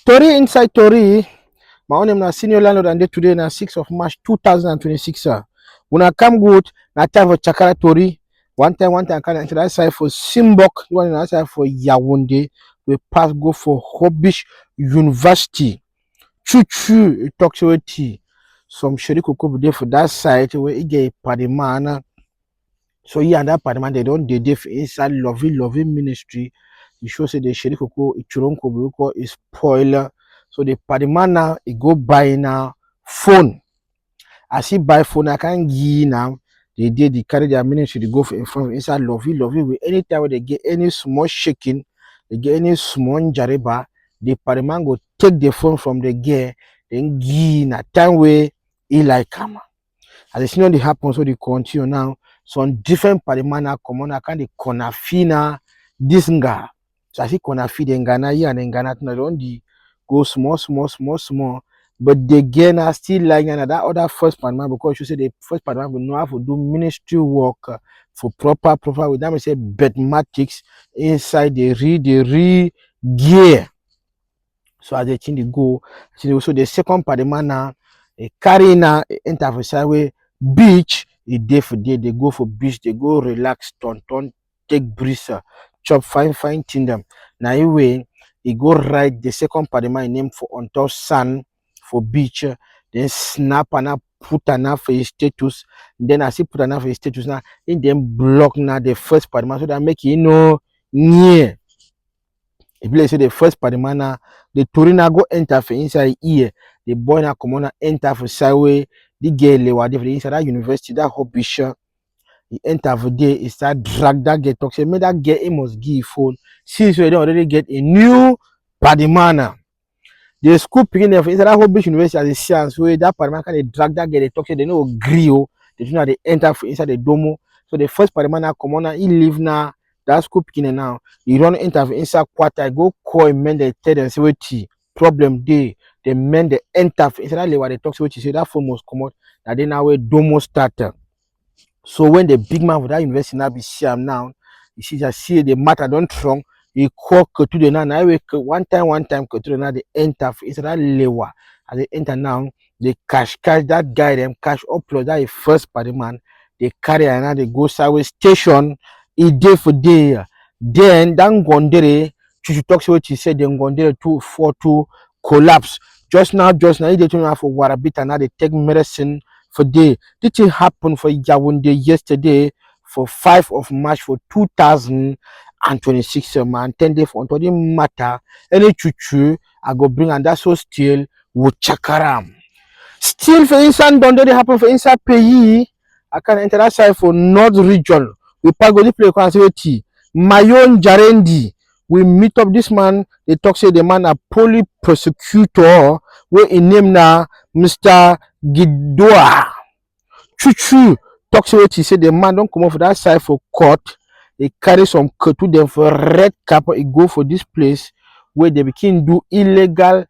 Tori inside Tori. My own name is Senior Landlord, and today na 6th of March 2026. When I come good, na time for Chakara Tori. One time, I can enter that side for Simbok, one on that side for Yaoundé. We pass go for Hobbish University. Chuchu, it talks about tea. Some Sherry Coco there for that side where it get Padimana. So yeah, and that Padimana, they don't dey for inside loving ministry. You show say the Sherry Coco, Ichuronko is spoiler. So the Padimana, it go buy now phone. As he buy phone, I can give now. They carry their ministry, they go for in front of inside loving with anytime when they get any small shaking, they get any small jareba, the Padiman go take the phone from the gear, then give na time where he like come. As the scenario happens, so they continue now. Some different Padimana come on, I can the Konafina, this nga. So I see Konafi the Ngana here and Ngana don't go small. But the gain still like that other first Padman because you say the first Padman will know how to do ministry work for proper with them say mathematics inside the re gear. So as they change the go, so the second Padman now carry now enter for sideway beach, a day for day, they go for beach, they go relax, turn, take breeze, chop fine thing them. Now anyway, he go ride the second Padman name for on top sun for beach, then snap and put an for his status. Then I see put an for his status now, in them block now the first Padman so that make near. If you say the first Padman, the Torina go enter for inside here, the boy na come on enter for sideway, the girl they were inside that university, that Hobbish. He enter for there, he start drag that girl talk. Say, make that girl he must give phone. Since we don't already get a new Padimana. The school picking them inside that Hobbish University as a science where that Padimana can drag that girl they talk. Say they know agree. They do not they enter for inside the domo. So the first Padimana come on he live now. That school picking now. You don't enter for inside quarter. Go call men they tell them say what problem day. The men they enter for inside that they talk. So what you say that phone must come out. That they now where domo starter. So when the big man for that university now be see him now, you see the matter don't wrong. He call Kotude now. Now one time Kotude now they enter inside that lewa. As they enter now, they cash that guy them cash upload that is first party man. They carry and now they go sideways station. A day for day. Then Dan Gondere, you talk to what he said. Then Gondere 242 collapse. Just now they don't have for Warabita now they take medicine. For day, this thing happened for Yaoundé yesterday for 5th of March for 2026. Man, 10 days for the matter. Any chuchu, I go bring and that's so still with Chakaram. Still for inside don't they happen for inside pays. I can enter that side for North Region. We pass go the play conservative. Mayon Jarendi. We meet up this man. They talk say the man a poly prosecutor. We in name now Mr. Gidoa. Chuchu talk say what he say the man don't come off that side for court. They carry some cut to them for red cap. He go for this place where they begin do illegal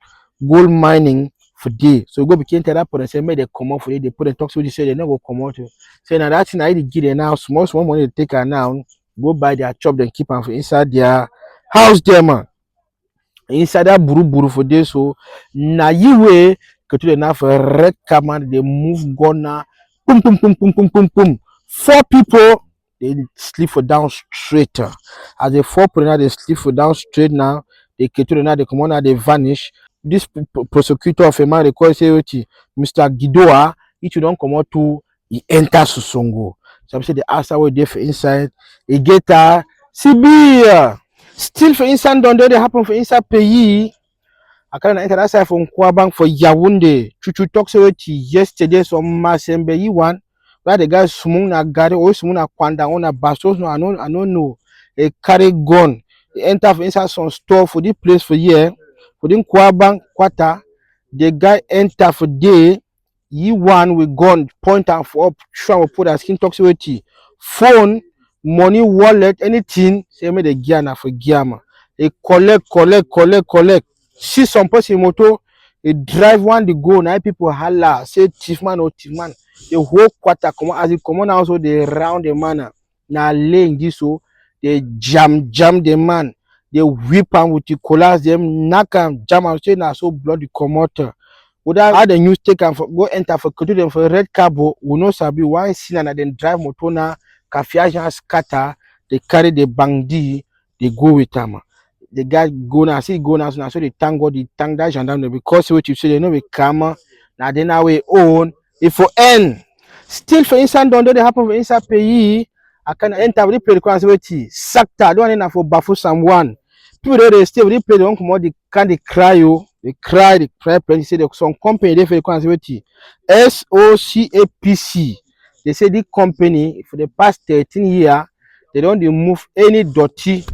gold mining for day. So go begin tell that person say make they come out for it. They put the talk so they say they never come out. Say now that thing I give them now small money they take her now. Go buy their chop then keep them for inside their house there man. Inside that buru for this so na you way to the now for red cap man they move gonna boom. 4 people they sleep for down straight. As the 4 people now they sleep for down straight now. They get to now they come on now they vanish. This prosecutor of a man they call say Mr. Gidoa, if you don't come out to he enter Susongo. So I say the answer where they for inside he get CB. Still for inside don't they happen for inside pays. I can't enter that side from Kwabang for Yaoundé. Chuchu talk say yesterday some Masembe one. Where the guy smoon a gari or smoon a kwanda on a basos no I don't know. A carry gun. They enter for inside some store for this place for year. For the Kwabang quarter. The guy enter for day. One with gun point and for up try to put a skin talk say phone, money, wallet, anything. Say me the gear na for gear man. They collect. See some person motor, they drive one they go now people holla say chief man. The whole quarter come as it come on also they round the man now laying this so they jam the man. they whip am with the collars, them knock am, jam am, say na so blood dey comot. Without how the news take am for go enter for Kotu dem for red cabo, we no sabi one scene and then drive motor na Kafiaja scatter, they carry the bandi, they go with am. The guy go now, see go now, so they thank God, they thank that gendarme because what you say they know we come now they now we own if for end. Still for instant don't they happen for inside pays. I can enter with the play the conservative sector. Don't enter for baffle someone. People there they stay with the play, they don't come out, they can't they cry, they cry plenty. Say they some company they for the conservative SOCAPC. They say the company for the past 13 years they don't remove any dirty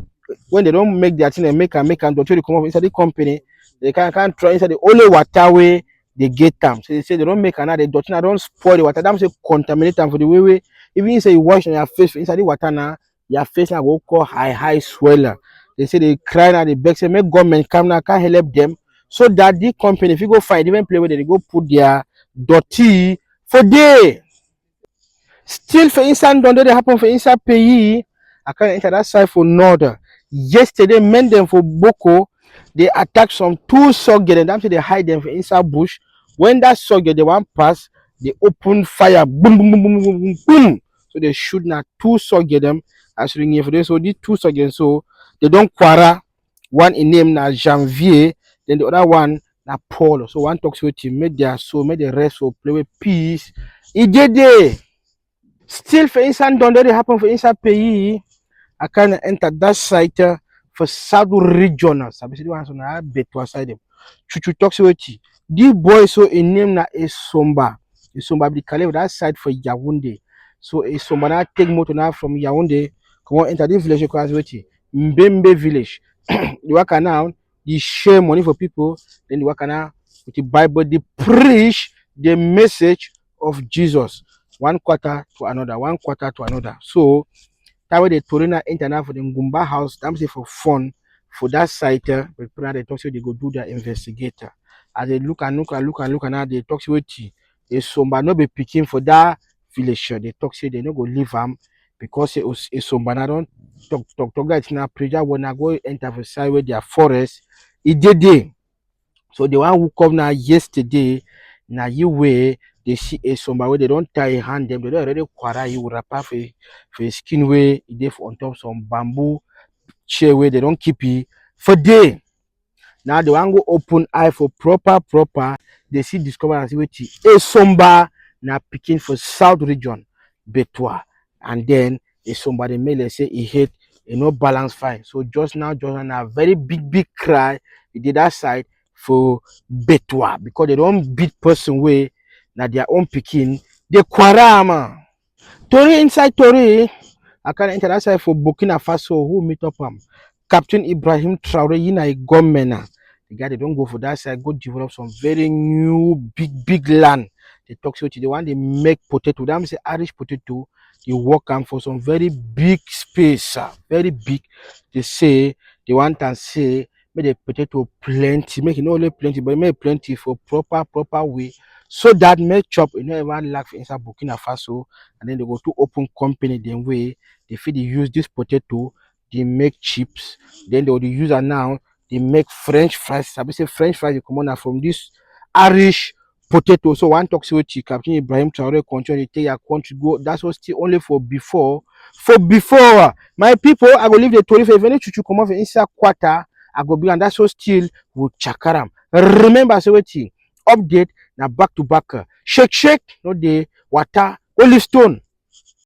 when they don't make their thing and make and dirty they come up inside the company. They can't try inside the only water way they get them. So they say they don't make another dirty now don't spoil the water. Them say contaminate them for the way. Even you say you wash on your face inside the water now, your face now go call high sweller. They say they cry now, they beg say make government come now, can help them so that the company, if you go find even play where they go put their dirty for day. Still for inside don't they happen for inside pays. I can't enter that side for North. Yesterday, men them for Boko, they attack some two soldiers and they hide them for inside bush. When that soldier they want pass, they open fire, boom, boom, boom, boom, boom, boom, boom. So they shoot now two soldiers them as ringing for this. So these two soldiers, so they don't quarrel. One in name na Janvier, then the other one na Paul. So one talks with him, made their soul, made the rest so play with peace. It did there. Still for inside don't they happen for inside pays. I can enter that site for South region. Sabi the ones on a bit to side them. Chuchu talks with you. The boy so a name na a somba. A somba be called that side for Yaoundé. So a somba na take motor now from Yaoundé. Come on enter the village across with you. Mbembe village. The worker now, they share money for people. Then the worker now with the Bible, they preach the message of Jesus. One quarter to another, one quarter to another. So that way the Torina internet for the Ngumba house, them say for fun, for that site, but they talk so they go do their investigator. As they look and now they talk so they somba no be picking for that village. They talk say they no go leave them because it was a somba na don't talk that in a preacher when I go enter for side where their forest, it did day. So the one who come now yesterday, now you way they see a somebody where they don't tie a hand them, they don't already quarter you wrap up for skin way they on top some bamboo chair where they don't keep it for day. Now the one go open eye for proper, they see discover and see what a somba now picking for South region, Betwa, and then a somebody may let's say he hit a no balance fine. So just now a very big cry he did that side for Betwa because they don't beat person way now their own picking they quarama. Tori inside Tori, I can enter that side for Burkina Faso who meet up Captain Ibrahim Traore in a government. The guy they don't go for that side, go develop some very new big land. They talk so the one they make potato. Them say Irish potato. They work on for some very big space, very big. They say they want and say make the potato plenty, make it not only plenty, but make plenty for proper way. So that make chop you know everyone lack inside Burkina Faso, and then they go to open company then way they feel they use this potato, they make chips, then they will use it now. They make French fries. I say French fries, they come on from this Irish potato. So one talks with Captain Ibrahim Traore continue to take your country go. That was still only for before. For before, my people, I go leave the story for if any chuchu come off inside quarter, I go be and that's so still with chakaram. Remember, so wait update now back to back. Shake, no day, water, olive stone.